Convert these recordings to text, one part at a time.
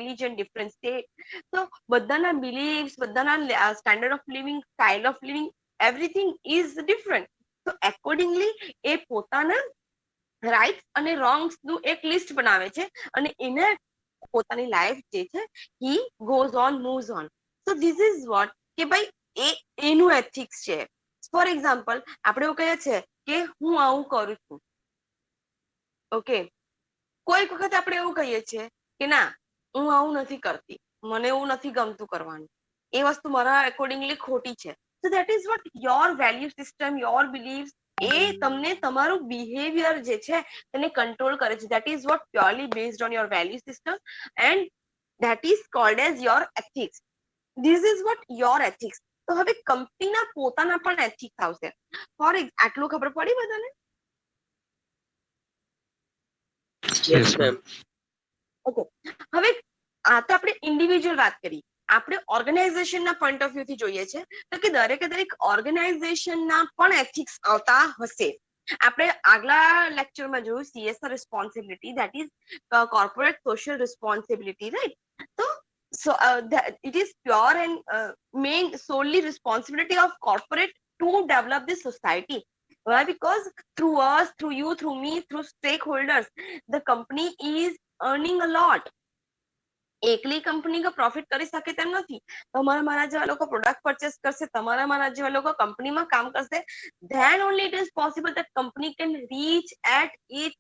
Religion, different state, તો બધાના believes, બધાના standard of living, style of living, everything is different. તો accordingly એ પોતાના રાઇટ્સ અને રોંગ્સ નું એક લિસ્ટ બનાવે છે અને એને પોતાની લાઈફ જે છે he goes on, moves on. So this is vote કે ભાઈ એનું એથિક્સ છે. ફોર એક્ઝામ્પલ, આપણે એવું કહીએ છીએ કે હું આવું કરું છું, ઓકે, કોઈક વખત આપણે એવું કહીએ છીએ કે ના, હું આવું નથી કરતી, મને એવું નથી ગમતું કરવાનું, એ વસ્તુ મારા એકોર્ડિંગલી ખોટી છે. So that is what your value system, your beliefs, એ તમને તમારું બિહેવિયર જે છે તેને કંટ્રોલ કરે છે. That is what purely based on your value system and that is called as your ethics. This is what your ethics. તો હવે કંપનીના પોતાના પણ એથિક્સ આવશે. ફોર આટલું ખબર પડી બધાને? Yes ma'am. ઓકે, હવે આ તો આપણે ઇન્ડિવિજ્યુઅલ વાત કરી. આપણે ઓર્ગેનાઇઝેશનના પોઈન્ટ ઓફ વ્યૂથી જોઈએ છે તો કે દરેક ઓર્ગેનાઇઝેશનના પણ એથિક્સ આવતા હશે. આપણે આગલા લેક્ચરમાં જોયું CSR responsibility, that is corporate social responsibility, right? તો it is pure and main solely responsibility of corporate to develop this society. Why? Because through us, through you, through me, through stakeholders, the company is earning a lot. એકલી company profit કરી શકે તેમ નથી. તમારા મારા જેવા લોકો product purchase કરશે, તમારા મારા જેવા લોકો કંપનીમાં કામ કરશે, then only it is possible that company can reach at its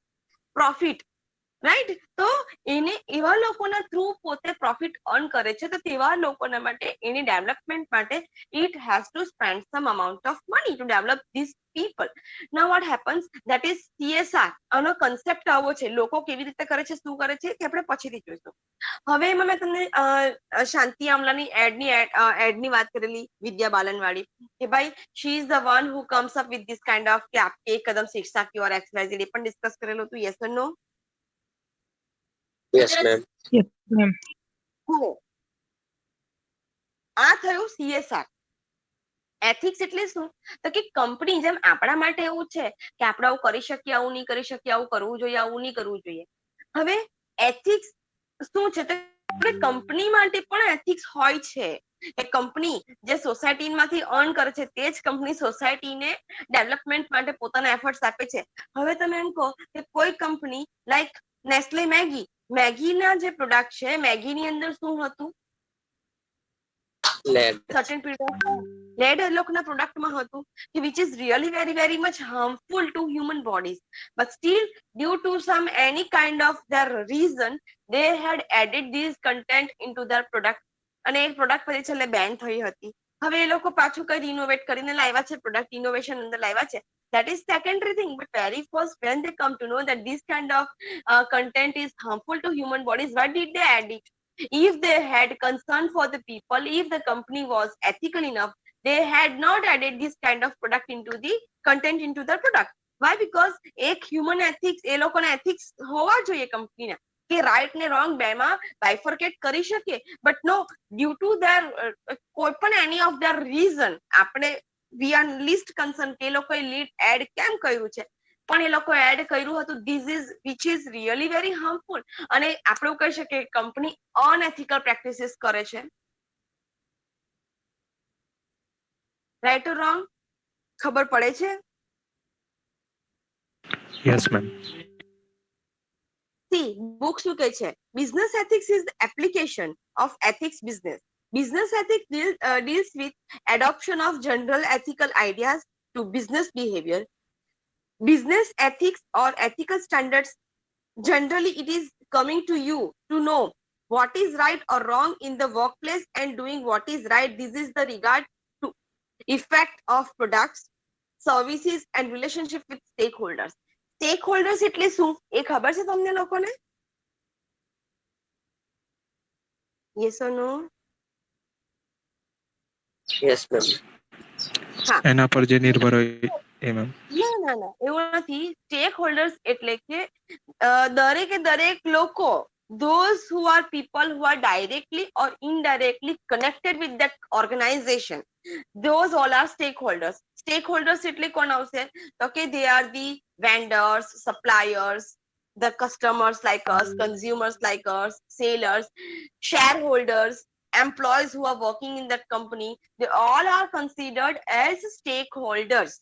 profit, right? તો એને એવા લોકોના થ્રુ પોતે પ્રોફિટ અર્ન કરે છે, તો તેવા લોકોના માટે એની ડેવલપમેન્ટ માટે it has to spend some amount of money to develop these people. Now what happens, that is CSR. આનો કન્સેપ્ટ આવો છે, લોકો કેવી રીતે કરે છે, શું કરે છે, તે આપણે પછીથી જોઈશું. હવે એમાં મેં તમને શાંતિ આમલાની એડની વાત કરેલી, વિદ્યા બાલન વાળી, કે ભાઈ she is the one who comes up with this kind of કે આપકે એક કદમ શિક્ષા की ओर XYZ, એ પણ ડિસ્કસ કરેલું હતું. Yes or no? Yes ma'am. Yes, ma'am. હવે આ થયું CSR. એથિક્સ એટલે શું? તો કે કંપની, જેમ આપણા માટે એવું છે કે આપણે આવું કરી શકીએ, આવું નહીં કરી શકીએ, આવું કરવું જોઈએ, આવું નહીં કરવું જોઈએ. હવે એથિક્સ શું છે? તો આપણે કંપની માટે પણ એથિક્સ હોય છે. એ કંપની જે સોસાયટીમાંથી અર્ન કરે છે, તે જ કંપની સોસાયટીને ડેવલપમેન્ટ માટે પોતાના એફર્ટ્સ આપે છે. હવે તમે એમ કહો કે કોઈ કંપની લાઈક નેસ્લે મેગી, મેગીના જે પ્રોડક્ટ છે, મેગીની અંદર શું હતું? Lead. Certain period of lead એ લોકોના પ્રોડક્ટમાં હતું, કે which is really very very much harmful to human bodies, but still due to some any kind of their reason they had added these content into their product, અને એ product પછી છેલ્લે બેન થઈ હતી. હવે એ લોકો પાછું કઈ રિનોવેટ કરીને લાવ્યા છે, પ્રોડક્ટ ઇનોવેશન અંદર લાવ્યા છે. That is secondary thing, but very first when they come to know that this kind of content is harmful to human bodies, why did they add it? If they had concern for the people, if the company was ethical enough, they had not added this kind of product into the content into the product. Why? Because એક human ethics, એ લોકોના ethics હોવા જોઈએ કંપનીના, કે right ને wrong બેમાં bifurcate કરી શકે. But no, due to there કોઈ પણ એની ઓફ ધેર રીઝન, આપણે વી આર લીસ્ટ કન્સર્ન કે એ લોકોએ લીડ એડ કેમ કર્યું છે, પણ એ લોકો એડ કર્યું હતું, this is which is really very harmful. અને આપણે એવું કહી શકીએ કંપની અનએથિકલ પ્રેક્ટિસીસ કરે છે. Right or wrong? ખબર પડે છે? Yes, ma'am. See, book શું કહે છે? Business ethics is the application of ethics business. Business ethics deals with adoption of general ethical ideas to business behavior. Business ethics or ethical standards, generally it is coming to you to know what is right or wrong in the workplace and doing what is right. This is the regard to effect of products, services and relationship with stakeholders. Stakeholders એટલે શું એ ખબર છે તમને લોકોને? Yes or no? Yes ma'am. હા, એના પર જે નિર્ભર હોય એ મેમ. ના, એવું નથી. સ્ટેક હોલ્ડર્સ એટલે કે દરેક લોકો, those who are people who are directly or indirectly connected with that organization, those all are stakeholders. Stakeholders એટલે કોણ આવશે? તો કે they are the vendors, suppliers, the customers like us, consumers like us, sellers, shareholders, employees who are working in that company, they all are considered as stakeholders.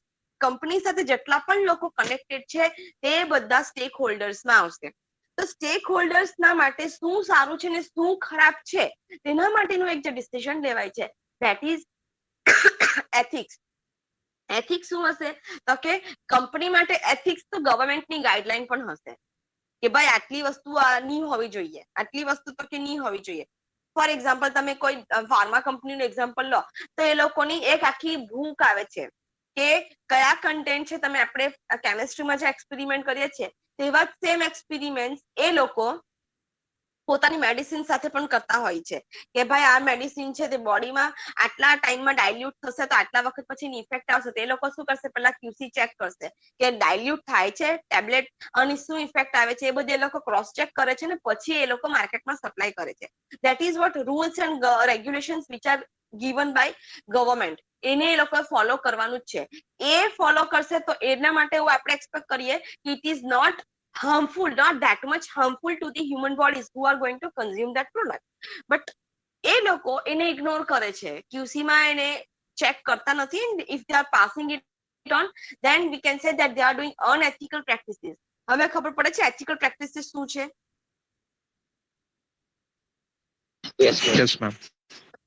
Company સાથે જેટલા પણ લોકો connected છે તે બધા સ્ટેક હોલ્ડર્સમાં આવશે. તો સ્ટેક હોલ્ડર્સના માટે શું સારું છે ને શું ખરાબ છે તેના માટેનું એક જે ડિસિઝન લેવાય છે ધેટ ઇઝ એથિક્સ. એથિક્સ શું હશે તો કે કંપની માટે એથિક્સ તો ગવર્મેન્ટની ગાઈડલાઈન પણ હશે કે ભાઈ આટલી વસ્તુ નહીં હોવી જોઈએ, આટલી વસ્તુ તો કે નહીં હોવી જોઈએ. ફોર એક્ઝામ્પલ તમે કોઈ ફાર્મા કંપનીનું એક્ઝામ્પલ લો તો એ લોકોની એક આખી બુક આવે છે કે કયા કન્ટેન્ટ છે. તમે આપણે કેમિસ્ટ્રીમાં જે એક્સપેરિમેન્ટ કરીએ છીએ તેવા જ સેમ એક્સપેરિમેન્ટ એ લોકો પોતાની મેડિસિન સાથે પણ કરતા હોય છે કે ભાઈ આ મેડિસિન છે તે બોડીમાં આટલા ટાઈમમાં ડાયલ્યુટ થશે તો આટલા વખત પછી ઇફેક્ટ આવશે. તે લોકો શું કરશે, પહેલા ક્યુસી ચેક કરશે કે ડાયલ્યુટ થાય છે ટેબ્લેટ અને શું ઇફેક્ટ આવે છે. એ બધું એ લોકો ક્રોસ ચેક કરે છે ને પછી એ લોકો માર્કેટમાં સપ્લાય કરે છે. That is what rules and regulations which are given by government. એને એ લોકો ફોલો કરવાનું જ છે. એ ફોલો કરશે તો એના માટે એવું આપણે એક્સપેક્ટ કરીએ કે it is not harmful, not that much harmful to the human bodies who are going to consume that product. But એ લોકો એને ઇગ્નોર કરે છે, ક્યુસીમાં એને ચેક કરતા નથી. If they are passing it on, then we can say that they are doing unethical practices. હવે ખબર પડે છે ethical practices શું છે? Yes, ma'am. Yes, ma'am.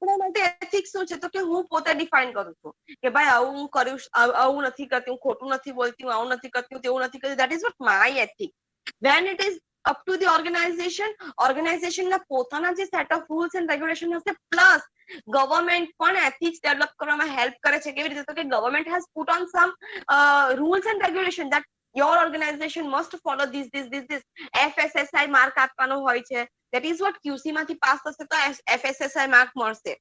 આપણા માટે એથિક્સ શું છે તો કે હું પોતે ડિફાઇન કરું છું કે ભાઈ આવું હું કર્યું, આવું નથી કરતી, હું ખોટું નથી બોલતી, હું આવું નથી કરતી, તેવું નથી કરતી. That is what my ethic. When it is up to the organisation, ઓર્ગેનાઇઝેશનના પોતાના જે set of rules and regulation હશે, પ્લસ ગવર્મેન્ટ પણ એથિક્સ ડેવલપ કરવામાં હેલ્પ કરે છે. કેવી રીતે? તો કે government has put on some rules and regulation that your organisation must follow this. FSSI mark આપવાનો હોય છે. દેટ ઇઝ વોટ ક્યુસી માંથી પાસ થશે તો FSSI માર્ક મળશે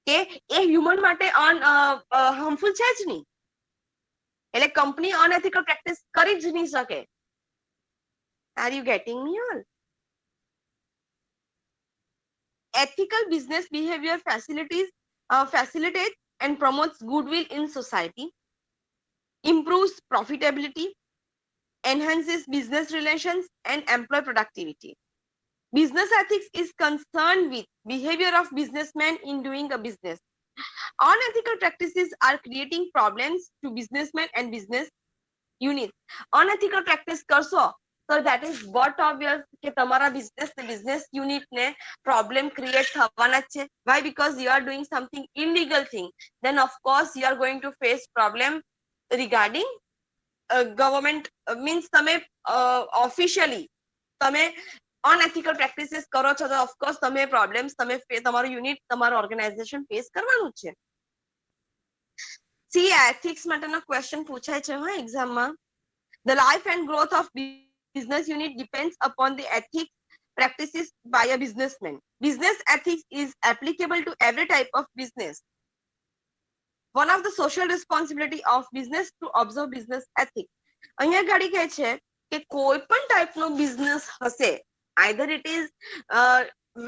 કે એ હ્યુમન માટે હાર્મફુલ છે જ નહીં. એટલે કંપની અનએથિકલ પ્રેક્ટિસ કરી જ નહીં શકે. Are you getting me all? Ethical business behavior facilitates and promotes goodwill in society, improves profitability, enhances business relations, and employee productivity. Business ethics is concerned with behavior of businessmen in doing a business. Unethical practices are creating problems to businessmen and business units. Unethical practice કરશો તો that is what obvious કે તમારા business unit ને problem create થવાના જ છે. Why? Because you are doing something illegal thing. Then of course you are going to face problem regarding government. Means તમે officially તમે અનએથિકલ પ્રેક્ટિસીસ કરો છો તો ઓફકોર્સ તમે પ્રોબ્લેમ્સ તમારું યુનિટ, તમારું ઓર્ગેનાઇઝેશન ફેસ કરવાનું જ છે. સી એથિક્સ માટેનો ક્વેશ્ચન પૂછાય છે હા એક્ઝામમાં. The life and growth of business unit depends upon the ethics practices by a businessman. Business ethics is applicable to every type of business. One of the social responsibility of business to observe business ethics. અહીંયા ગાડી કહે છે કે કોઈ પણ ટાઈપનો business હશે, either it is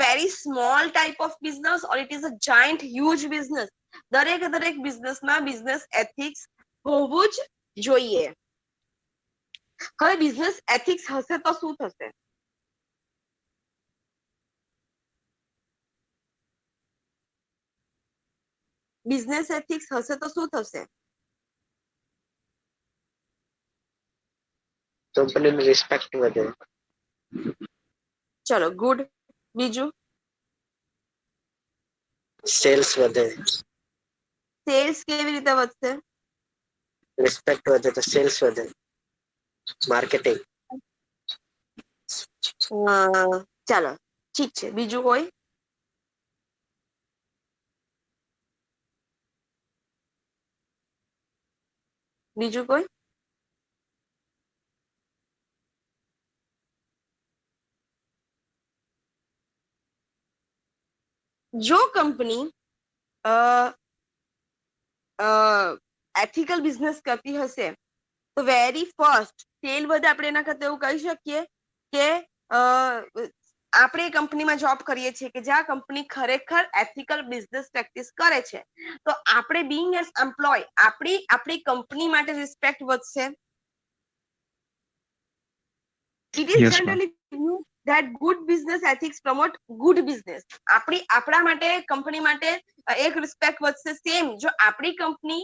very small type of business or it is a giant huge business, દરેક બિઝનેસમાં બિઝનેસ એથિક્સ હોવું જ જોઈએ. હવે બિઝનેસ એથિક્સ હશે તો શું થશે? બિઝનેસ એથિક્સ હશે તો શું થશે? કંપનીની રિસ્પેક્ટ વધે. ચલો ગુડ. બીજું? સેલ્સ વધે. સેલ્સ કેવી રીતે વધશે? રિસ્પેક્ટ વધે તો સેલ્સ વધે. માર્કેટિંગ. ચાલો ઠીક છે. બીજું કોઈ? બીજું કોઈ? જો કંપની એથિકલ બિઝનેસ કરતી હશે તો વેરી ફર્સ્ટ સેલ વધે. આપણે એના કરતા એવું કહી શકીએ કે આપણે એ કંપનીમાં જોબ કરીએ છીએ કે જ્યાં કંપની ખરેખર એથિકલ બિઝનેસ પ્રેક્ટિસ કરે છે તો આપણે બીંગ એઝ એમ્પ્લોય આપણી કંપની માટે રિસ્પેક્ટ વધશે. It is Yes, ma'am. generally viewed that good business ethics promote good business. આપણા માટે કંપની માટે એક રિસ્પેક્ટ વધશે. સેમ જો આપણી company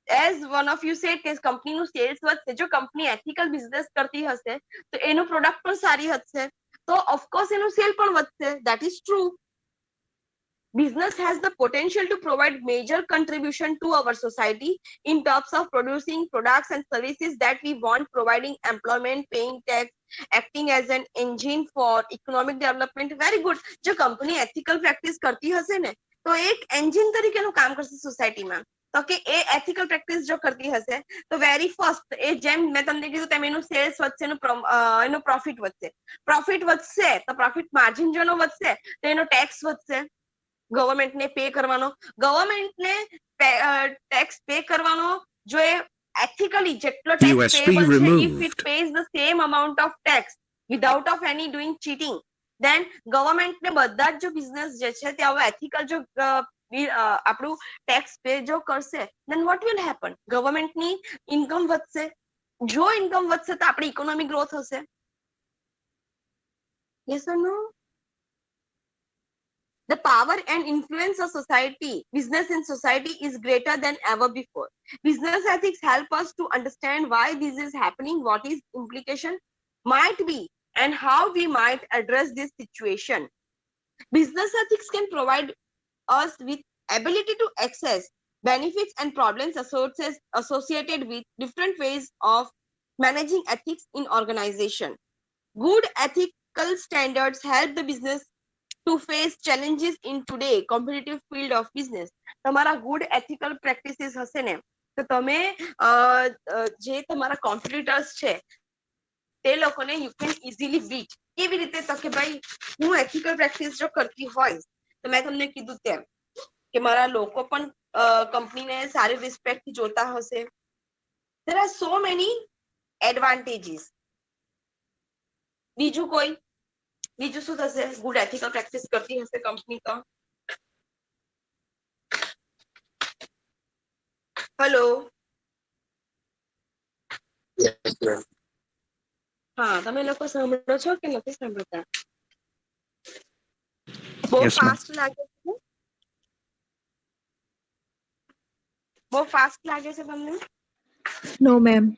as one of you sad કે કંપનીનું સેલ્સ વધશે, જો કંપની એથિકલ બિઝનેસ કરતી હશે તો એનું પ્રોડક્ટ પણ સારી હશે, તો ઓફકોર્સ એનું સેલ પણ વધશે. That is true. Business has the potential to provide major contribution to our society in terms of producing products and services that we want, providing employment, paying tax, acting as an engine for economic development. Very good. જો company ethical practice કરતી હશે ને તો એક engine તરીકેનું કામ કરશે સોસાયટીમાં. તો કે એ એથિકલ પ્રેક્ટિસ જો કરતી હશે તો વેરી ફર્સ્ટ એ જેમ મેં તમને કીધું તેમ એનું સેલ્સ વધશે, એનું પ્રોફિટ વધશે. પ્રોફિટ વધશે તો પ્રોફિટ માર્જિન જો એનો વધશે તો એનો ટેક્સ વધશે. ગવર્મેન્ટને પે કરવાનો, ગવર્મેન્ટને ટેક્સ પે કરવાનો જો એ એથિકલી જેટલો ટેક્સ USB પેએબલ છે, if removed. It pays the same amount of tax without of any doing cheating, then ગવર્મેન્ટને બધા જ જો બિઝનેસ જે છે તે હવે એથિકલ જો આપણું ટેક્સ પે જો કરશે, દેન વોટ વિલ હેપન? ગવર્મેન્ટની ઇન્કમ વધશે. જો ઇન્કમ વધશે તો આપણી ઇકોનોમિક ગ્રોથ હશે. Yes or no? The power and influence of society, business in society is greater than ever before. Business ethics help us to understand why this is happening, what is implication might be, and how we might address this situation. Business ethics can provide us with ability to access benefits and problems associated with different ways of managing ethics in organization. Good ethical standards help the business to face challenges in today competitive field of business. તમારા good ethical practices હશે ને તો તમે જે તમારા competitors છે તે લોકોને યુ કેન ઇઝીલી બીટ. કેવી રીતે? તો કે ભાઈ હું એથિકલ પ્રેક્ટિસ જો કરતી હોય તો મેં તમને કીધું તેમ કે મારા લોકો પણ કંપનીને સારી રિસ્પેક્ટથી જોતા હશે. There are so many advantages. બીજું કોઈ? બીજું શું થશે? ગુડ એથિકલ પ્રેક્ટિસ કરતી હશે કંપની તો. Hello, Yes, ma'am. હા, તમે લોકો સાંભળો છો કે નથી સાંભળતા? બહુ Yes, ma'am. ફાસ્ટ લાગે છે? બહુ ફાસ્ટ લાગે છે તમને? No, ma'am.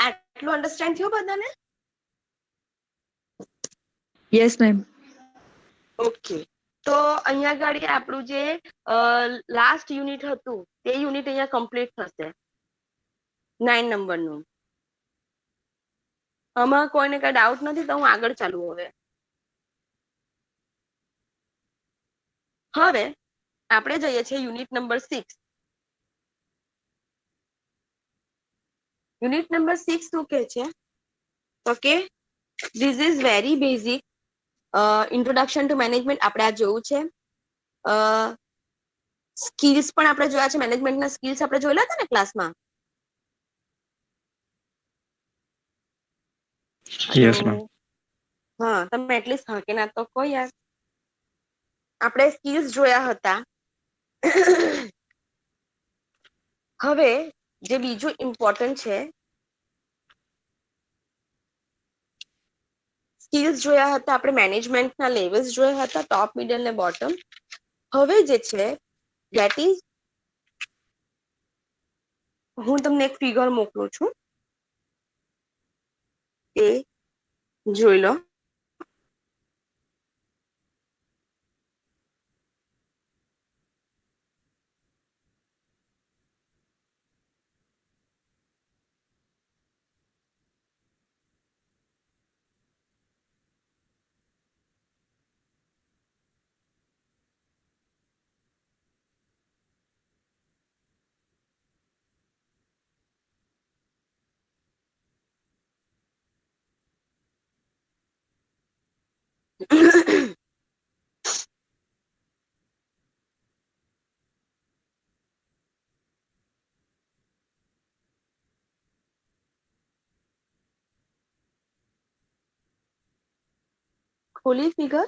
આટલું અન્ડરસ્ટેન્ડ થયું બધાને? Yes, ma'am. ઓકે. તો અહીંયા આગળ આપણું જે લાસ્ટ યુનિટ હતું તે યુનિટ અહીંયા કમ્પ્લીટ થશે, 9 નંબરનું. આમાં કોઈને કઈ ડાઉટ નથી તો હું આગળ ચાલુ. હવે આપણે જઈએ છીએ યુનિટ નંબર 6. યુનિટ નંબર 6 શું કહે છે? તો કે this is very basic introduction to management. આપણે આ જોયું છે. સ્કિલ્સ પણ આપણે જોયા છે. મેનેજમેન્ટના સ્કિલ્સ આપણે જોયેલા હતા ને ક્લાસમાં. Yes, ma'am. હા, તમે એટલીસ્ટ હા કે ના તો કહો યાર. આપણે સ્કિલ્સ જોયા હતા. હવે જે બીજું ઇમ્પોર્ટન્ટ છે, સ્કિલ્સ જોયા હતા આપણે, મેનેજમેન્ટના લેવલ્સ જોયા હતા, ટોપ, મિડલ ને બોટમ. હવે જે છે ધેટ ઇઝ, હું તમને એક ફિગર મોકલું છું, એ જોઈ લો. ખોલી ફિગર.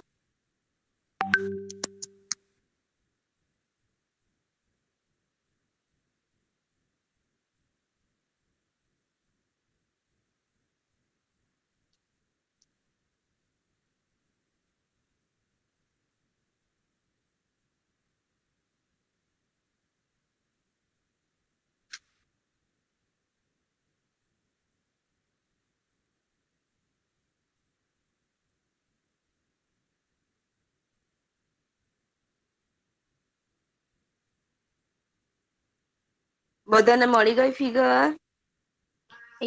બધાને મળી ગઈ figure?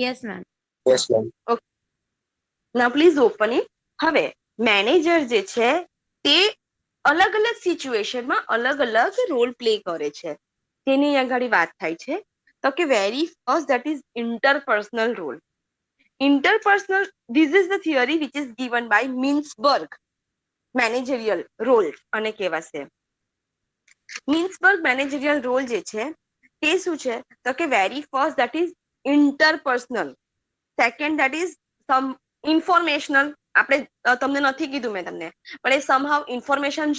Yes, ma'am. Yes ma'am. ના પ્લીઝ ઓપન ઇટ. હવે મેનેજર જે છે તે અલગ અલગ સિચ્યુએશનમાં અલગ અલગ રોલ પ્લે કરે છે, તેની આગળ વાત થાય છે. તો કે very first that is interpersonal role. Interpersonal, this is the theory which is given by Mintzberg. Managerial role અને કહેવાશે. મિન્સબર્ગ મેનેજરિયલ રોલ જે છે તે શું છે? તો કે very first that is interpersonal. Second that is some informational. આપણે તમને નથી કીધું મેં તમને, પણ એ સમહાવ ઇન્ફોર્મેશન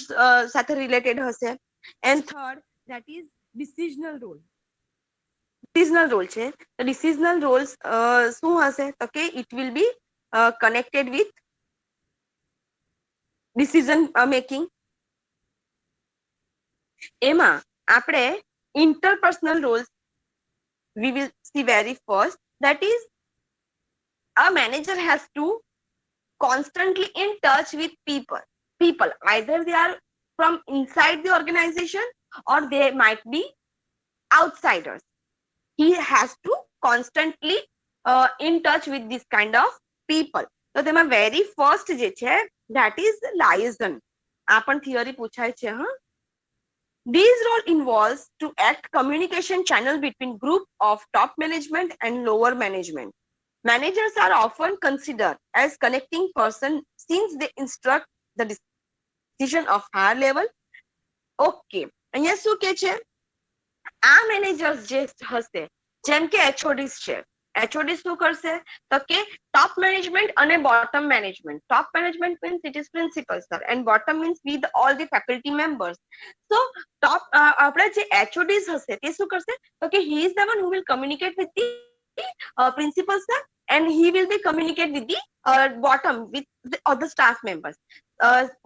સાથે રિલેટેડ હશે. And third that is decisional role. Decisional role છે તો ડિસિઝનલ રોલ્સ શું હશે? તો કે it will be connected with decision making. એમાં આપણે interpersonal roles we will see very first, that is a manager has to constantly in touch with people either they are from inside the organization or they might be outsiders. He has to constantly in touch with this kind of people. તો તેમાં very first જે છે that is liaison. આ પણ theory પૂછાય છે. હા, this role involves to act communication channel between group of top management and lower management. Managers are often considered as connecting person since they instruct the decision of higher level. Okay, અહીંયા શું કે છે? આ managers જે હશે, જેમ કે એચઓડીસ છે, એચઓડી શું કરશે? તો કે ટોપ મેનેજમેન્ટ અને bottom management. Top management means it is principal sir and bottom means with all the faculty members. So top આપણા જે એચઓડીસ હશે તે શું કરશે? તો કે he is the one who will communicate with the principal sir and he will be communicate with the bottom with the other staff members.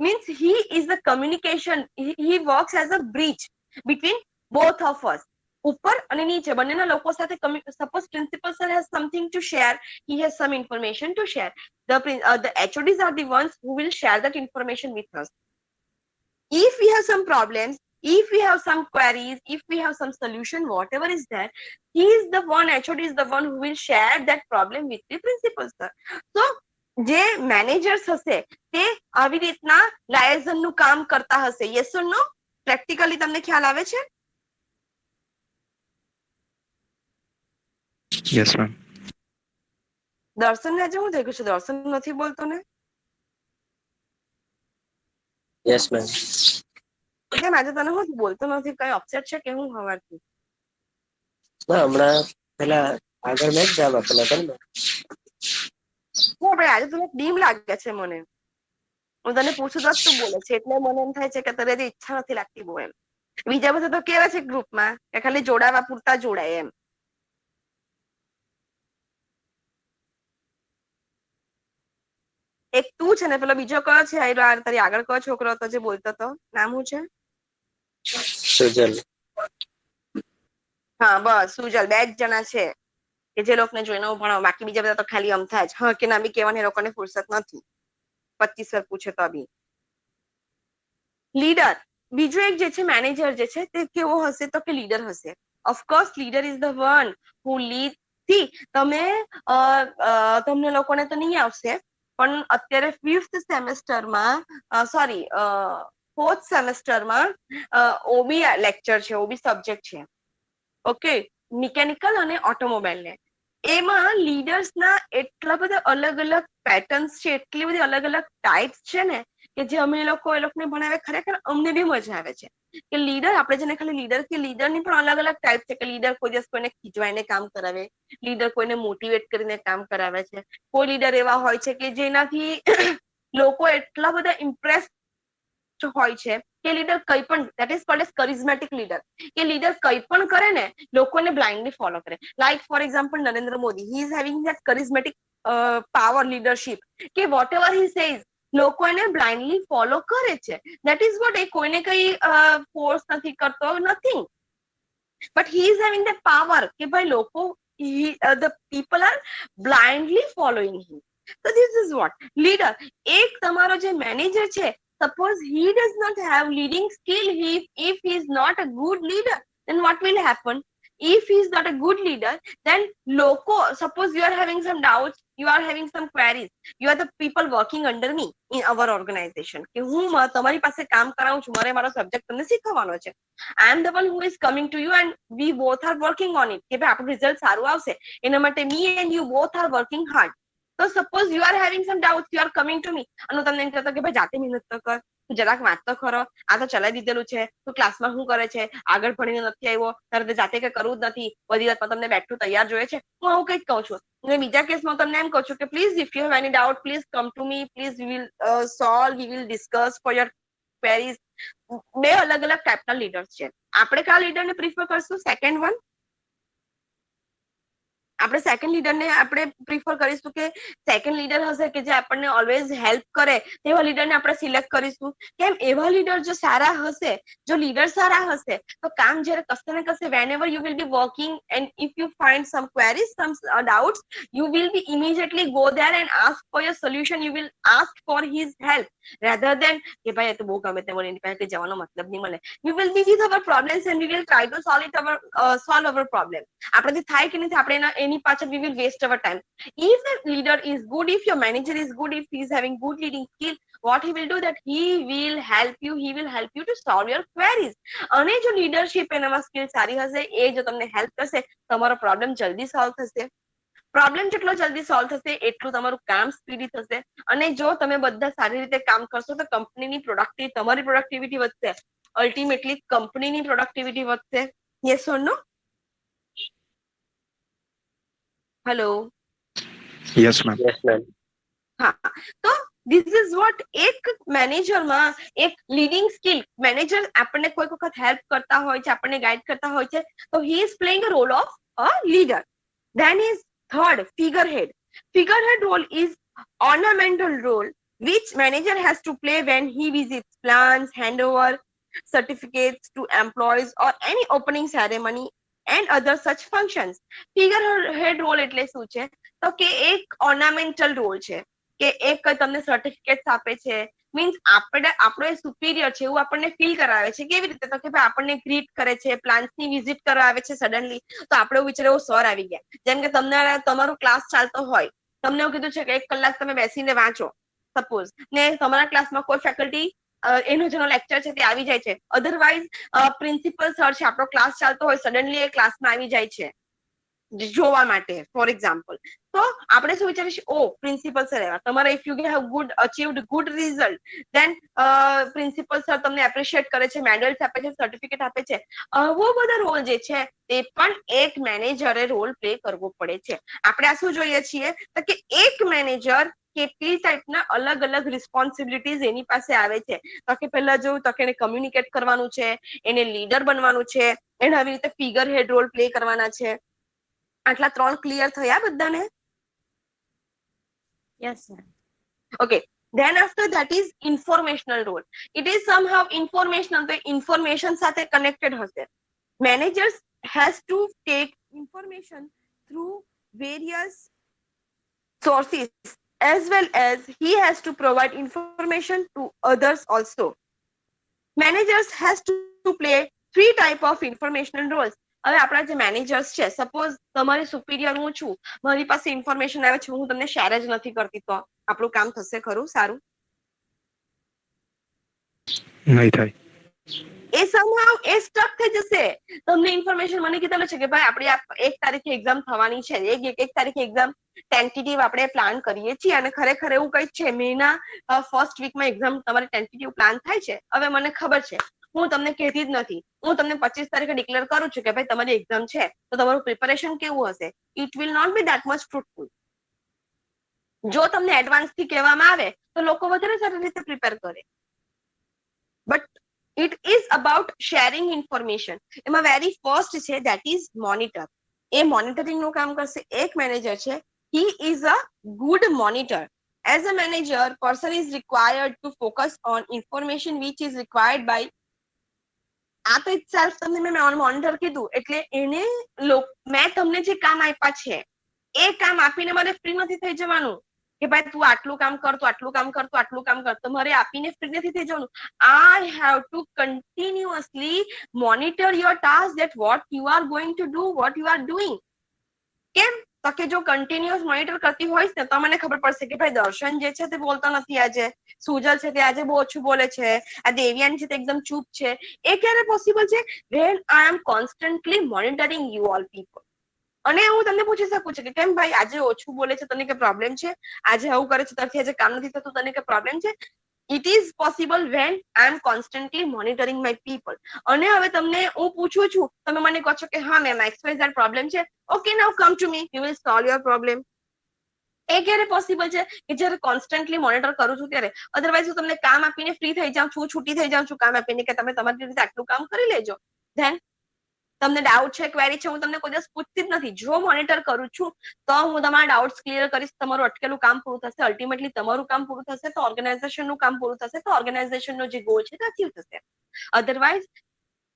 Means he is the communication, he works as a bridge between both of us. ઉપર અને નીચે બંનેના લોકો સાથે suppose principal sir has something to share, he has some information to share, the HODs are the ones who will share that information with us. If we have some problems, if we have some queries, if we have some solution, whatever is there, he is the one, HOD is the one who will share that problem with the principal sir. So જે managers હશે તે આવી રીતના liaison નું કામ કરતા હશે. Yes or no? Practically તમને ખ્યાલ આવે છે? Yes ma'am. દર્શન ને આજે શું થઈ ગયું છે? દર્શન નથી બોલતો ને? Yes ma'am. કેમ આજે તને શું બોલતો નથી? કઈ અપસેટ છે કે હું હવારથી? ના, હમણાં પેલા આગળ મેં જ જવાબ આપેલા હતા ને. હું ભાઈ આજે તને ડીમ લાગે છે મને. હું તને પૂછું તો તું બોલે છે એટલે મને એમ થાય છે કે તારે ઈચ્છા નથી લાગતી બહુ એમ. બીજા બધા તો કેવા છે ગ્રુપમાં કે ખાલી જોડાવા પૂરતા જોડાય એમ. એક તું છે ને પેલો બીજો કયો છે? તારી આગળ કયો છોકરો હતો જે બોલતો હતો? નામ શું છે? સુજલ. હા બસ સુજલ. બે જ જણા છે કે જે લોકોને જોઈને હું ભણાવું. બાકી બીજા બધા તો ખાલી અમથા જ હા કે ના બી કહેવાની એ લોકોને ફુરસત નથી. 25 વાર પૂછે તો બી. લીડર, બીજો એક જે છે મેનેજર જે છે તે કેવો હશે? તો કે લીડર હશે. Of course leader is the one who lead. થી તમને લોકોને તો નહીં આવશે, પણ અત્યારે 5th સેમેસ્ટરમાં સોરી 4th સેમેસ્ટરમાં ઓબી લેક્ચર છે, ઓબી સબ્જેક્ટ છે. ઓકે, મિકેનિકલ અને ઓટોમોબાઈલ ને એમાં લીડર્સના એટલા બધા અલગ અલગ પેટર્ન્સ છે, એટલી બધી અલગ અલગ ટાઈપ્સ છે ને કે જે અમે એ લોકોને ભણાવે ખરેખર અમને બી મજા આવે છે કે લીડર, આપણે જેને ખાલી લીડર કે લીડરની પણ અલગ અલગ ટાઈપ છે કે લીડર કોઈ દિવસ કોઈને ખીજવાઈને કામ કરાવે, લીડર કોઈને મોટિવેટ કરીને કામ કરાવે છે, કોઈ લીડર એવા હોય છે કે જેનાથી લોકો એટલા બધા ઇમ્પ્રેસ હોય છે કે લીડર કંઈ પણ, that is called as charismatic leader, કે લીડર કંઈ પણ કરે ને લોકોને બ્લાઇન્ડલી ફોલો કરે. Like for example Narendra Modi, he is having that charismatic power leadership કે વોટ એવર હી સેઝ લોકો એને બ્લાઇન્ડલી ફોલો કરે છે. ધેટ ઇઝ વોટ, એ કોઈને કઈ ફોર્સ નથી કરતો, nothing, but he is having that power કે ભાઈ લોકો the people are blindly following him. So this is what leader. એક તમારો જે મેનેજર છે, suppose he does not have leading skill, if he is not a good leader, then what will happen? if he is not a good leader, then લોકો, suppose you are having some doubts, you are having some queries, you are the people working under me in our organization, કે હું તમારી પાસે કામ કરાવું છું, મારો subject તમને શીખવવાનો છે. I am the one who is coming to you and we both are working on it, કે ભાઈ આપણું રિઝલ્ટ સારું આવશે એના માટે me and you both are working hard. So suppose you are having some doubts, you are coming to me અને તમને એમ કહેતો કે ભાઈ જાતે મહેનત તો કર, તું જરાક વાંચ તો ખરો, આ તો ચલાવી દીધેલું છે, તું ક્લાસમાં શું કરે છે, આગળ ભણીને નથી આવ્યો, તારે જાતે કઈ કરવું જ નથી, બધી વાતમાં તમને બેઠું તૈયાર જોઈએ છે, હું આવું કંઈક કહું છું. અને બીજા કેસમાં તમને એમ કહું છું કે please if you have any doubt please come to me, please we will solve, we will discuss for your queries. બે અલગ અલગ ટાઈપના લીડર્સ છે. આપણે કયા લીડરને પ્રિફર કરશું? Second one. આપણે સેકન્ડ લીડરને આપણે પ્રિફર કરીશું કે સેકન્ડ લીડર હશે કે જે આપણને ઓલવેઝ હેલ્પ કરે તેવા લીડરને આપણે સિલેક્ટ કરીશું. કેમ? એવા લીડર જો સારા હશે, જો લીડર સારા હશે તો કામ જ્યારે કશે ને કશે whenever you will be working and if you find some queries, some doubts, you will be immediately go there and ask for your solution, you will ask for his help rather than કે ભાઈ એ તો બહુ ગમે તે મને એની પાસે જવાનો મતલબ નહીં મળે. We will be with our problems and we will try to solve our problem. આપણાથી થાય કે નથી, આપણે એની પાછળ we will waste our time. If the leader is good, if your manager is good, if he is having good leading skill, what he will do that he will help you to solve your queries. અને જો leadership એનામાં skill સારી હશે, એ જો તમને help કરશે, તમારો problem જલ્દી સોલ્વ થશે. પ્રોબ્લેમ જેટલો જલ્દી સોલ્વ થશે એટલું તમારું કામ સ્પીડી થશે. અને જો તમે બધા સારી રીતે કામ કરશો તો કંપનીની પ્રોડક્ટિવિટી, તમારી પ્રોડક્ટિવિટી વધશે, અલ્ટિમેટલી કંપનીની પ્રોડક્ટિવિટી વધશે. Yes or no? Hello. Yes ma'am. Yes ma'am. હા, તો ધીસ ઇઝ વોટ એક મેનેજરમાં એક લીડિંગ સ્કિલ. મેનેજર આપણને કોઈ વખત હેલ્પ કરતા હોય છે, આપણને ગાઈડ કરતા હોય છે, તો he is playing a role of a leader. Then is third, figurehead. Figurehead role is ornamental role which manager has to play when he visits plants, handover certificates to employees or any opening ceremony and other such functions. Figurehead role એટલે શું છે? તો કે એક ornamental role છે, કે એક તમને સર્ટિફિકેટ્સ આપે છે, મીન્સ આપણો સુપિરિયર છે એવું આપણને ફીલ કરાવે છે. કેવી રીતે? તો કે ભાઈ આપણને ગ્રીટ કરે છે, પ્લાન્ટ્સની વિઝિટ કરવા આવે છે સડનલી, તો આપણે એવું વિચારે સર આવી ગયા. જેમ કે તમારો ક્લાસ ચાલતો હોય, તમને એવું કીધું છે કે 1 કલાક તમે બેસીને વાંચો સપોઝ, ને તમારા ક્લાસમાં કોઈ ફેકલ્ટી એનો જેનો લેક્ચર છે તે આવી જાય છે, અધરવાઇઝ પ્રિન્સિપલ સર છે, આપણો ક્લાસ ચાલતો હોય, સડનલી એ ક્લાસમાં આવી જાય છે જોવા માટે ફોર એક્ઝામ્પલ, તો આપણે શું વિચારીશું? ઓ પ્રિન્સિપલ સર એવા તમારા, if you have achieved good result, then principal sir તમને એપ્રિશિએટ કરે છે, મેડલ્સ આપે છે, સર્ટિફિકેટ આપે છે. આવો બધા રોલ જે છે તે પણ એક મેનેજરે રોલ પ્લે કરવો પડે છે. આપણે આ શું જોઈએ છીએ કે એક મેનેજર કેટલી ટાઈપના અલગ અલગ રિસ્પોન્સિબિલિટીઝ એની પાસે આવે છે. તો કે પહેલા જોયું તો કે એને કમ્યુનિકેટ કરવાનું છે, એને લીડર બનવાનું છે, એને આવી રીતે ફિગર હેડ રોલ પ્લે કરવાના છે. આટલા 3 ક્લિયર થયા બધાને? Yes, ma'am. Okay. Then after that is informational role. It is somehow informational, તો information સાથે connected હશે. Managers has to take information through various sources as well as he has to provide information to others also. Managers has to play 3 type of informational roles. હવે આપણા જે managers છે, suppose તમારી superior હું છું, મારી પાસે ઇન્ફોર્મેશન આવે છે, હું તમને શેર જ નથી કરતી, તો આપણું કામ થશે ખરું સારું? નહીં થાય. એ somehow એ સ્ટક થઈ જશે. તમને ઇન્ફોર્મેશન મને કીધેલું છે કે ભાઈ આપણી 1 તારીખે એક્ઝામ થવાની છે, 1 તારીખે એક્ઝામ ટેન્ટેટિવ આપણે પ્લાન કરીએ છીએ, અને ખરેખર એવું કંઈક છે, મેના ફર્સ્ટ વીકમાં એક્ઝામ તમારી ટેન્ટેટિવ પ્લાન થાય છે. હવે મને ખબર છે, હું તમને કહેતી જ નથી, હું તમને 25 તારીખે ડિક્લેર કરું છું કે ભાઈ તમારી એક્ઝામ છે, તો તમારું પ્રિપેરેશન કેવું હશે? It will not be that much fruitful. જો તમને એડવાન્સ થી કહેવામાં આવે તો લોકો વધારે સારી રીતે પ્રિપેર કરે. But it is about sharing information. એમાં વેરી ફર્સ્ટ છે that is monitor. A monitoring નું કામ કરશે એક મેનેજર છે. he is a good monitor. As a manager, person is required to focus on information which is required by, આ તો itself તમને મેં મોનિટર કીધું એટલે એને મેં તમને જે કામ આપ્યા છે એ કામ આપીને મારે ફ્રી નથી થઈ જવાનું. કે ભાઈ તું આટલું કામ કર, તું આટલું કામ કર, તું આટલું કામ કર. તમારે આપીને ફ્રી નથી થઈ જવાનું. I have to continuously monitor your task, that what you are going to do, what you are doing. કેમ? તો કે જો કન્ટિન્યુઅસ મોનિટર કરતી હોઈશ ને તો મને ખબર પડશે કે ભાઈ દર્શન જે છે તે બોલતો નથી આજે, સુજલ છે તે આજે બહુ ઓછું બોલે છે, આ દેવયાની છે તે એકદમ ચૂપ છે. એ ક્યારે પોસિબલ છે? When I am constantly monitoring you all people. અને હું તમને પૂછી શકું છું કે કેમ ભાઈ આજે ઓછું બોલે છે, તને કે પ્રોબ્લેમ છે? આજે આવું કરે છે, ત્યારથી આજે કામ નથી થતું, તને કે પ્રોબ્લેમ છે? It is possible when I am constantly monitoring my people. અને હવે તમને હું પૂછું છું, તમે મને કહો છો કે હા મેમ XYZ પ્રોબ્લેમ છે, okay now come to me, you will solve your problem. એ ક્યારે પોસિબલ છે? કે જ્યારે કોન્સ્ટન્ટલી મોનિટર કરું છું ત્યારે. અધરવાઇઝ હું તમને કામ આપીને ફ્રી થઈ જાઉં છું, છૂટી થઈ જાઉં છું કામ આપીને કે તમે તમારી રીતે આટલું કામ કરી લેજો. ધેન તમને ડાઉટ છે, ક્વેરી છે, હું તમને કોઈ દિવસ પૂછતી જ નથી. જો મોનિટર કરું છું તો હું તમારા ડાઉટ્સ ક્લિયર કરીશ, તમારું અટકેલું કામ પૂરું થશે, અલ્ટિમેટલી તમારું કામ પૂરું થશે તો ઓર્ગેનાઇઝેશનનું કામ પૂરું થશે, તો ઓર્ગેનાઇઝેશનનો જે ગોલ છે તે અચીવ થશે. Otherwise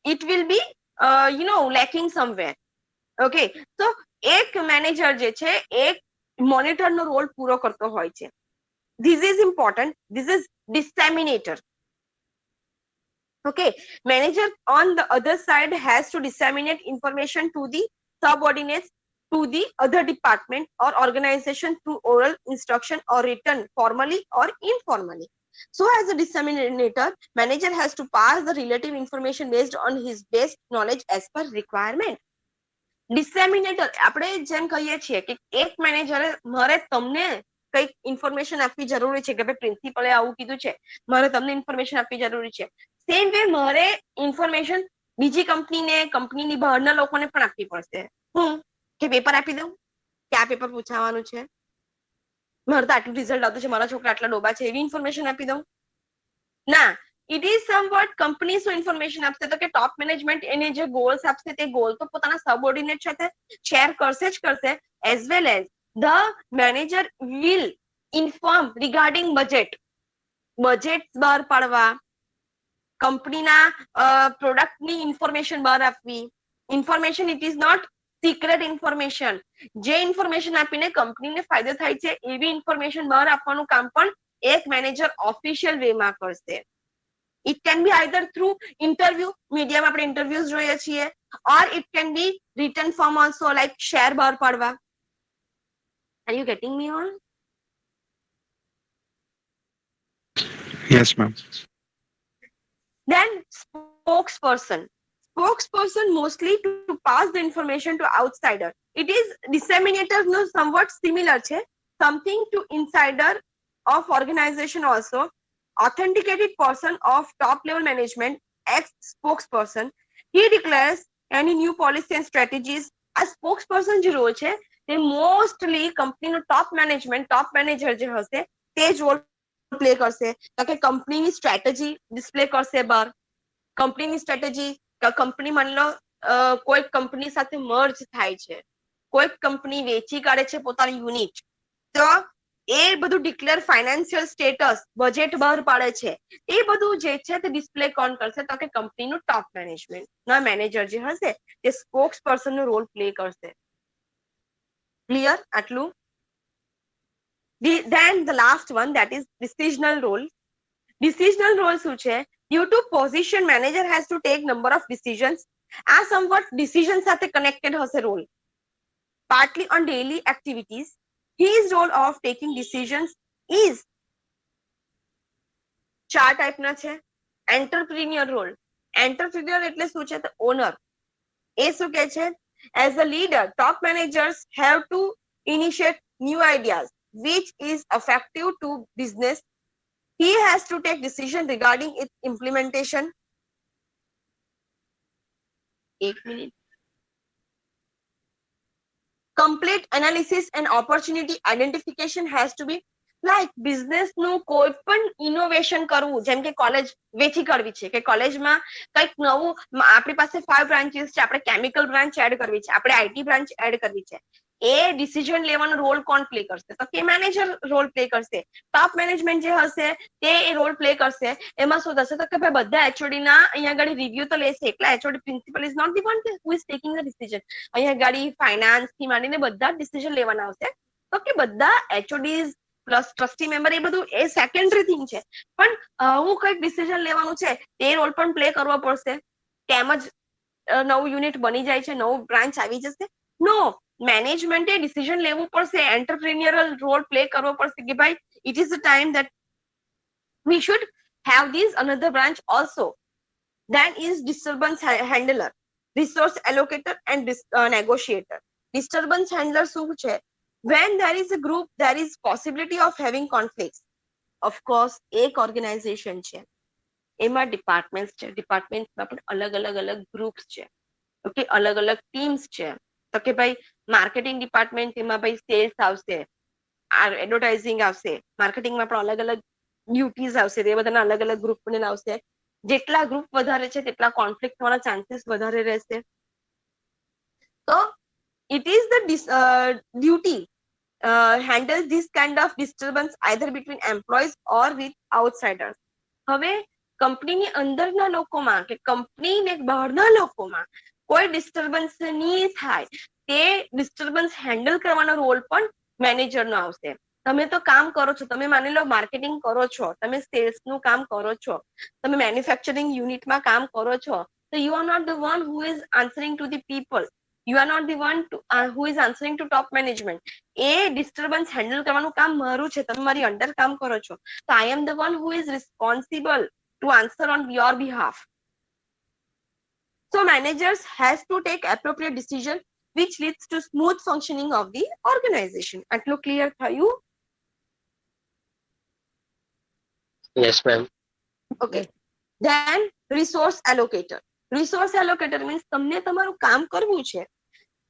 it will B lacking somewhere. Okay, તો એક મેનેજર જે છે એક મોનિટરનો રોલ પૂરો કરતો હોય છે. This is important, this is disseminator. Okay, manager on the other side has to disseminate information to the subordinates, to the other department or organization through oral instruction or written formally or informally. So as a disseminator, manager has to pass the relative information based on his best knowledge as per requirement. ડિસેમિનેટર આપણે જેમ કહીએ છીએ કે એક મેનેજરે મારે તમને કઈક ઇન્ફોર્મેશન આપવી જરૂરી છે કે ભાઈ પ્રિન્સિપલે આવું કીધું છે, મારે તમને ઇન્ફોર્મેશન આપવી જરૂરી છે. સેમ વે મારે ઇન્ફોર્મેશન બીજી કંપનીની બહારના લોકોને પણ આપવી પડશે. હું કે પેપર આપી દઉં કે આ પેપર પૂછાવાનું છે, મારે તો આટલું રિઝલ્ટ આવતું છે, મારા છોકરા આટલા ડોબા છે, એવી ઇન્ફોર્મેશન આપી દઉં? ના, ઇટ ઇઝ સમવોટ કંપની શું ઇન્ફોર્મેશન આપશે તો કે ટોપ મેનેજમેન્ટ એને જે ગોલ્સ આપશે તે ગોલ તો પોતાના સબઓર્ડિનેટ સાથે શેર કરશે જ કરશે, as well as the manager will inform regarding budget. Budget બહાર પાડવા, કંપનીના પ્રોડક્ટની ઇન્ફોર્મેશન બહાર આપવી. Information it is not secret information. જે ઇન્ફોર્મેશન આપીને કંપનીને ફાયદો થાય છે એવી ઇન્ફોર્મેશન બહાર આપવાનું કામ પણ એક મેનેજર ઓફિશિયલ વેમાં કરશે. It can be either through interview, મીડિયામાં આપણે ઇન્ટરવ્યુઝ જોઈએ છીએ, or it can be return form also, like share બહાર પાડવા. Are you getting me on? Yes, ma'am. Then spokesperson. Spokesperson mostly to pass the information to outsider. It is disseminator no somewhat similar છે, something to insider of organization also. Authenticated person of top level management, ex spokesperson. He declares any new policy and strategies. આ spokesperson જે role છે તે mostly કંપનીનો top management, ટોપ manager જે હશે તે જ રોલ પ્લે કરશે. તો કે કંપનીની સ્ટ્રેટેજી ડિસ્પ્લે કરશે બહાર. કંપનીની સ્ટ્રેટેજી, કંપની માની લો કોઈ કંપની સાથે મર્જ થાય છે, કોઈ કંપની વેચી કાઢે છે પોતાની યુનિટ, તો એ બધું ડિક્લેર ફાઇનાન્શિયલ સ્ટેટસ, બજેટ બહાર પાડે છે, એ બધું જે છે તે ડિસ્પ્લે કોણ કરશે તો કે કંપનીનું ટોપ મેનેજમેન્ટ ના મેનેજર જે હશે તે સ્પોક્સ પર્સનનો રોલ પ્લે કરશે. ક્લિયર આટલું? Then the last one, that is decisional role. Decisional role શું છે? Due to position, manager has to take number of decisions. આ somewhat decision સાથે connected હશે role. Partly on daily activities. His role of taking decisions is ચાર ટાઈપના છે. Entrepreneur role. Entrepreneur એટલે શું છે? તો ઓનર. એ શું કહે છે? As a leader, top managers have to initiate new ideas which is effective to business. He has to take decision regarding its implementation. एक minute. Complete analysis and opportunity identification has to be like business નું કોઈ પણ innovation કરવું, જેમ કે college વેચી કરવી છે કે કોલેજમાં કંઈક નવું, આપણી પાસે 5 બ્રાન્ચીસ છે, આપણે કેમિકલ બ્રાન્ચ એડ કરવી છે, આપણે આઈટી બ્રાન્ચ એડ કરવી છે, એ ડિસિઝન લેવાનો રોલ કોણ પ્લે કરશે તો કે મેનેજર રોલ પ્લે કરશે. ટોપ મેનેજમેન્ટ જે હશે તે રોલ પ્લે કરશે. એમાં શું થશે તો કે ભાઈ બધા એચઓડી ના અહીંયા આગળ રિવ્યુ તો લેશે, એકલા HOD principal is not the one who is taking the decision. અહીંયા આગળ ફાઇનાન્સ થી માંડીને બધા ડિસિઝન લેવાના આવશે તો કે બધા એચઓડીઝ પ્લસ ટ્રસ્ટી મેમ્બર, એ બધું એ સેકન્ડરી થિંગ છે. પણ હું કઈક ડિસિઝન લેવાનું છે તે રોલ પણ પ્લે કરવો પડશે. કેમ જ નવું યુનિટ બની જાય છે, નવું બ્રાન્ચ આવી જશે? નો, મેનેજમેન્ટે ડિસિઝન લેવું પડશે, એન્ટરપ્રિન્યોરલ રોલ પ્લે કરવો પડશે કે ભાઈ it is the time that we should have this another branch also. Then is disturbance handler, resource allocator and negotiator. Disturbance handler શું છે? When there is a group, there is possibility of having conflicts. Of course, એક organisation છે, એમાં departments છે, ડિપાર્ટમેન્ટમાં પણ અલગ અલગ અલગ ગ્રુપ્સ છે, ઓકે, અલગ અલગ ટીમ્સ છે. તો કે ભાઈ માર્કેટિંગ ડિપાર્ટમેન્ટ, એમાં ભાઈ સેલ્સ આવશે, એડવર્ટાઇઝિંગ આવશે, માર્કેટિંગમાં પણ અલગ અલગ ડ્યુટીઝ આવશે, તે બધાના અલગ અલગ ગ્રુપ બનીને આવશે. જેટલા ગ્રુપ વધારે છે તેટલા કોન્ફ્લિક્ટ થવાના ચાન્સીસ વધારે રહેશે. તો it is the duty handle this kind of disturbance either between employees or with outsiders. હવે કંપનીની અંદરના લોકોમાં કે કંપનીને બહારના લોકોમાં કોઈ ડિસ્ટર્બન્સ નહીં થાય, તે ડિસ્ટર્બન્સ હેન્ડલ કરવાનો રોલ પણ મેનેજરનો આવશે. તમે તો કામ કરો છો, તમે માની લો માર્કેટિંગ કરો છો, તમે સેલ્સનું કામ કરો છો, તમે મેન્યુફેક્ચરિંગ યુનિટમાં કામ કરો છો, તો you are not the one who is answering to the people, you are not the one who is answering to top management. એ ડિસ્ટર્બન્સ હેન્ડલ કરવાનું કામ મારું છે, તમે મારી અંડર કામ કરો છો, તો I am the one who is responsible to answer on your behalf. So managers has to take appropriate decision which leads to smooth functioning of the organization. આટલું ક્લિયર થયું? Yes, ma'am. Okay. Then resource allocator. Resource allocator means તમને તમારું કામ કરવું છે.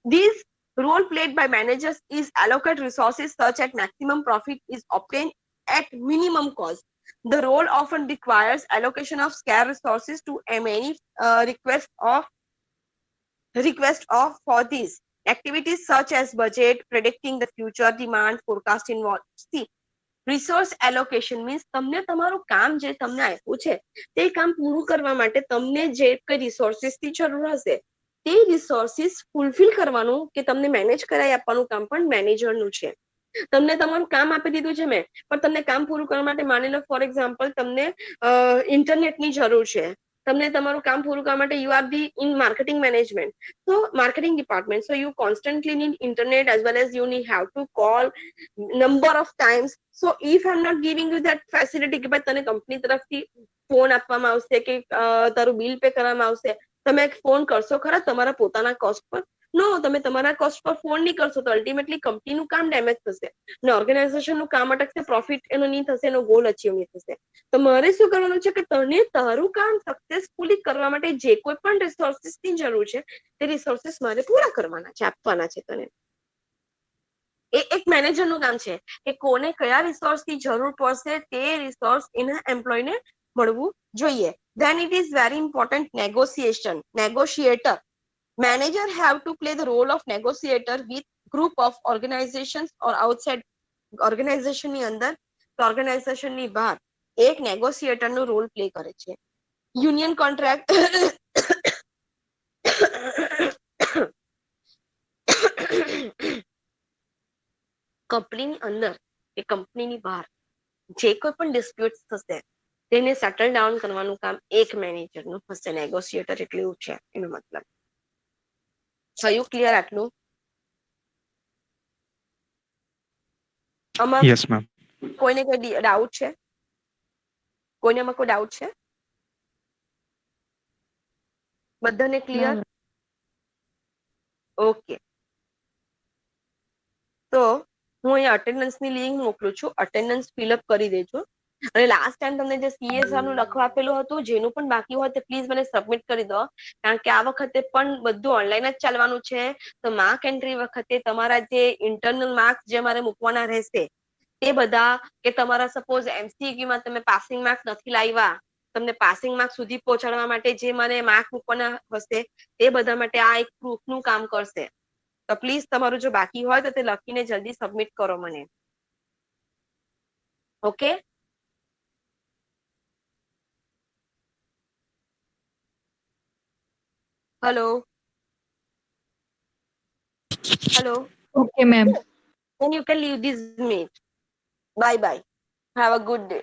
This role played by managers is allocate resources such that maximum profit is obtained at minimum cost. The role often requires allocation of scarce resources to many request of for these activities such as budget, predicting the future demand, forecast involved. See, resource allocation means તમને તમારું કામ જે તમને આપ્યું છે તે કામ પૂરું કરવા માટે તમને જે કઈ રિસોર્સિસની જરૂર હશે તે રિસોર્સિસ ફૂલફિલ કરવાનું કે તમને મેનેજ કરાવી આપવાનું કામ પણ મેનેજરનું છે. તમને તમારું કામ આપી દીધું છે મેં, પણ તમને કામ પૂરું કરવા માટે માની લો ફોર એક્ઝામ્પલ તમને ઇન્ટરનેટની જરૂર છે, તમને તમારું કામ પૂરું કરવા માટે you are the in marketing management, so marketing department, so you constantly need internet as well as you need have to call number of times. So if I'm not giving you that facility કે ભાઈ તને company તરફથી phone આપવામાં આવશે કે તારું bill pay કરવામાં આવશે, તમે ફોન કરશો ખરા તમારા પોતાના કોસ્ટ પર? નો, તમે તમારા કોસ્ટ પર ફોન નહીં કરશો તો અલ્ટિમેટલી કંપનીનું કામ ડેમેજ થશે અને ઓર્ગેનાઇઝેશનનું કામ અટકશે, પ્રોફિટ એનો નહીં થશે, એનો ગોલ અચીવ નહીં થશે. તો મારે શું કરવાનું છે કે તને તારું કામ સક્સેસફુલી કરવા માટે જે કોઈ પણ રિસોર્સિસની જરૂર છે તે રિસોર્સિસ મારે પૂરા કરવાના છે, આપવાના છે તને. એ એક મેનેજરનું કામ છે કે કોને કયા રિસોર્સની જરૂર પડશે તે રિસોર્સ એના એમ્પ્લોયને મળવું જોઈએ. Then it is very important negotiation. Negotiator. Manager have to play the role of negotiator with group of organizations or outside organization ની અંદર તો ઓર્ગેનાઇઝેશન ની બહાર એક નેગોશિએટર નો રોલ પ્લે કરે છે. યુનિયન કોન્ટ્રાક્ટ કંપનીની અંદર કે કંપનીની બહાર જે કોઈ પણ ડિસ્પ્યુટ થશે તેને સેટલ ડાઉન કરવાનું કામ એક મેનેજરનું હશે. નેગોશિએટર એટલે એવું છે એનો મતલબ. થયું ક્લિયર આટલું? આમાં Yes, ma'am. કોઈને કોઈ ડાઉટ છે? કોઈનામાં કોઈ ડાઉટ છે? બધાને ક્લિયર? ઓકે. તો હું અહીંયા અટેન્ડન્સની લિંક મોકલું છું, અટેન્ડન્સ ફિલઅપ કરી દેજો. અને લાસ્ટ ટાઈમ તમને જે CSR નું લખવા આપેલું હતું જેનું પણ બાકી હોય તે પ્લીઝ મને સબમિટ કરી દો, કારણ કે આ વખતે પણ બધું ઓનલાઈન જ ચાલવાનું છે. તો માર્ક એન્ટ્રી વખતે તમારા જે ઇન્ટરનલ માર્ક્સ જે મારે મૂકવાના રહેશે તે બધા, કે તમારા સપોઝ MCQમાં તમે પાસિંગ માર્ક નથી લાવ્યા, તમને પાસિંગ માર્ક સુધી પહોંચાડવા માટે જે મને માર્ક મૂકવાના હશે તે બધા માટે આ એક પ્રૂફનું કામ કરશે. તો પ્લીઝ તમારું જો બાકી હોય તો તે લખીને જલ્દી સબમિટ કરો મને. Okay? Hello hello, Okay, ma'am. then you can leave this meet. Bye bye. Have a good day.